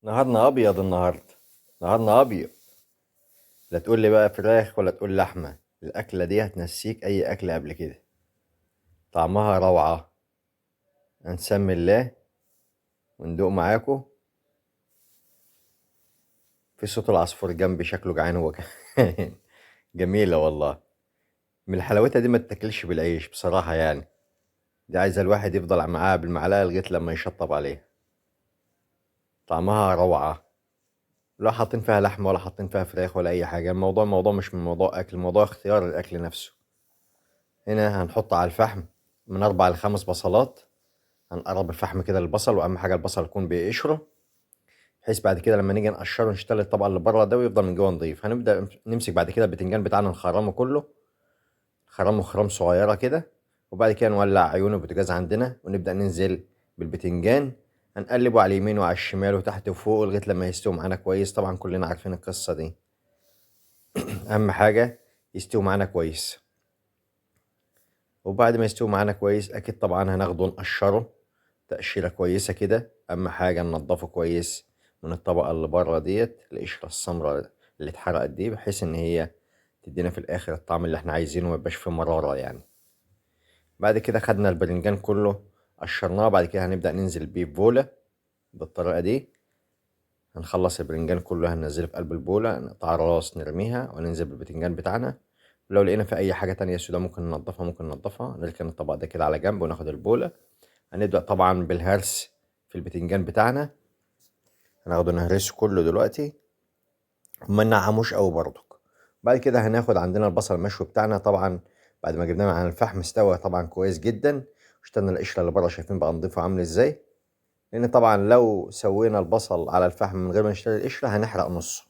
نهارنا ابيض النهارده. نهارنا ابيض. لا تقول لي بقى فراخ ولا تقول لحمه، الاكله دي هتنسيك اي اكله قبل كده. طعمها روعه. هنسمي الله وندوق معاكم. في صوت العصفور جنبي، شكله جعان هو كمان. جميله والله. من حلاوتها دي ما تتاكلش بالعيش بصراحه يعني. دي عايزه الواحد يفضل معاها بالمعلقه لغايه لما يشطب عليها. طعمها روعه. لا حاطين فيها لحمه ولا حاطين فيها فراخ ولا اي حاجه، الموضوع مش من موضوع اكل، الموضوع اختيار الاكل نفسه. هنا هنحط على الفحم من 4 ل5 بصلات. هنقرب الفحم كده للبصل، واهم حاجه البصل يكون بقشره، بحيث بعد كده لما نيجي نقشره نشتغل الطبقه اللي بره ده ويفضل من جوه نضيف. هنبدا نمسك بعد كده البتنجان بتاعنا نخرمه كله، نخرمه خرام صغيره كده. وبعد كده نولع عيون البوتاجاز عندنا ونبدا ننزل بالبتنجان. هنقلبه على اليمين وعلى الشمال وتحت وفوق لغايه لما يستوي معانا كويس. طبعا كلنا عارفين القصه دي. اهم حاجه يستوي معانا كويس. وبعد ما يستوي معانا كويس اكيد طبعا هناخده نقشره تقشيرة كويسة كده. أهم حاجة ننضفه كويس من الطبقة اللي بره ديت، القشرة السمراء اللي اتحرقت دي، بحيث إن هي تدينا في الآخر الطعم اللي احنا عايزينه، ميبقاش فيه مرارة يعني. بعد كده خدنا الباذنجان كله قشرناه، بعد كده هنبدأ ننزل بيه ببولة بالطريقة دي. هنخلص الباذنجان كله هننزله في قلب البولة، نقطع راس نرميها وننزل بالباذنجان بتاعنا. ولو لقينا في أي حاجة تانية سودا ممكن ننضفها. نركن الطبق ده كده على جنب وناخد البولة. هنبدأ طبعا بالهرس في البتنجان بتاعنا. هناخده نهرسه كله دلوقتي وما ننعموش قوي برضك. بعد كده هناخد عندنا البصل المشوي بتاعنا. طبعا بعد ما جبناه عن الفحم استوى طبعا كويس جدا. واشتلنا القشره اللي بره، شايفين بقى نضيفه عامل ازاي. لان طبعا لو سوينا البصل على الفحم من غير ما نشتري القشره هنحرق نصه.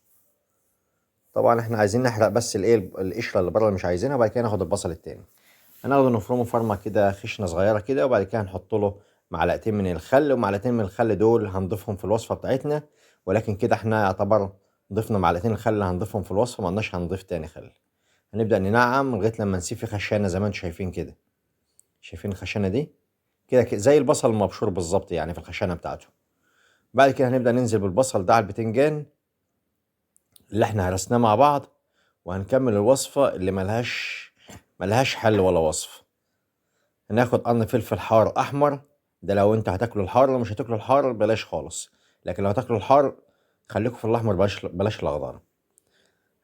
طبعا احنا عايزين نحرق بس القشره اللي بره اللي مش عايزينها. وبعد كده ناخد البصل التاني، هناخده نفرمه فرمه كده خشنه صغيره كده. وبعد كده هنحط له معلقتين من الخل، ومعلقتين من الخل دول هنضيفهم في الوصفه بتاعتنا. ولكن كده احنا يعتبر ضفنا معلقتين الخل اللي هنضيفهم في الوصفه، ما قلناش هنضيف تاني خل. هنبدا ننعم لغايه لما نسيب في خشانه زي ما انتم شايفين كده. شايفين الخشانه دي كده زي البصل المبشور بالظبط يعني في الخشانه بتاعته. بعد كده هنبدا ننزل بالبصل ده على البتنجان اللي احنا هرسناه مع بعض. وهنكمل الوصفه اللي ملهاش حل ولا وصف. هناخد قرن فلفل حار احمر، ده لو انت هتاكلوا الحار. لو مش هتاكلوا الحار بلاش خالص، لكن لو هتاكلوا الحار خليكم في الاحمر، بلاش الاخضر.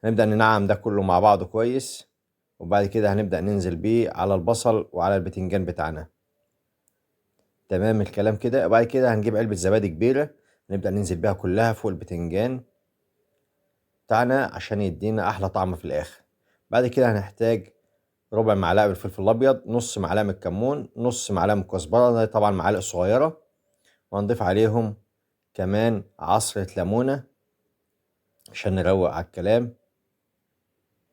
هنبدا ننعم ده كله مع بعضه كويس. وبعد كده هنبدا ننزل بيه على البصل وعلى البتنجان بتاعنا. تمام الكلام كده. بعد كده هنجيب علبه زبادي كبيره، نبدا ننزل بيها كلها فوق البتنجان بتاعنا عشان يدينا احلى طعم في الاخر. بعد كده هنحتاج ربع معلقه بالفلفل الابيض، نص معلقه من الكمون، نص معلقه من الكزبره، ده طبعا معالق صغيره. وهنضيف عليهم كمان عصرة ليمونة عشان نروق على الكلام،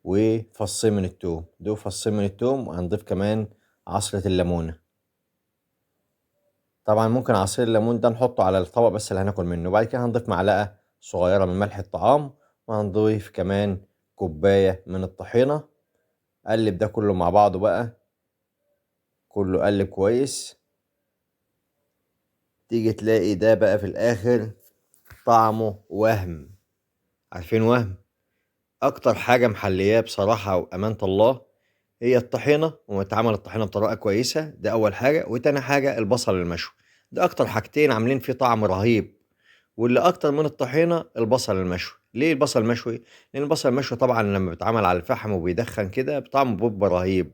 وفصين من التوم. دول فصين من التوم. وهنضيف كمان عصرة الليمونة. طبعا ممكن عصير الليمون ده نحطه على الطبق بس اللي هناكل منه. وبعد كده هنضيف معلقة صغيرة من ملح الطعام. وهنضيف كمان كوباية من الطحينة. قلب ده كله مع بعضه بقى، كله قلب كويس. تيجي تلاقي ده بقى في الآخر طعمه وهم. عارفين وهم؟ اكتر حاجه محلياه بصراحه وامانه الله هي الطحينه، واتعمل الطحينه بطريقه كويسه. ده اول حاجه. وتاني حاجه البصل المشوي. ده اكتر حاجتين عاملين فيه طعم رهيب. واللي اكتر من الطحينه البصل المشوي. ليه البصل المشوي؟ لان البصل المشوي طبعا لما بيتعمل على الفحم وبيدخن كده طعمه بيبقى رهيب.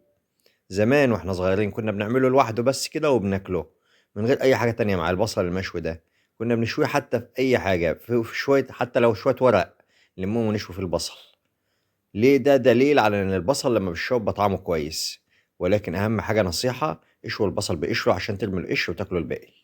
زمان واحنا صغيرين كنا بنعمله لوحده بس كده وبناكله من غير اي حاجه تانية مع البصل المشوي ده. كنا بنشويه حتى في اي حاجه، في شويه، حتى لو شويه ورق ليمون ونشوي في البصل. ليه؟ ده دليل على ان البصل لما بيتشوى بيبقى طعمه كويس. ولكن اهم حاجه نصيحه، اشوي البصل بقشره عشان ترمي القشر وتاكلوا الباقي.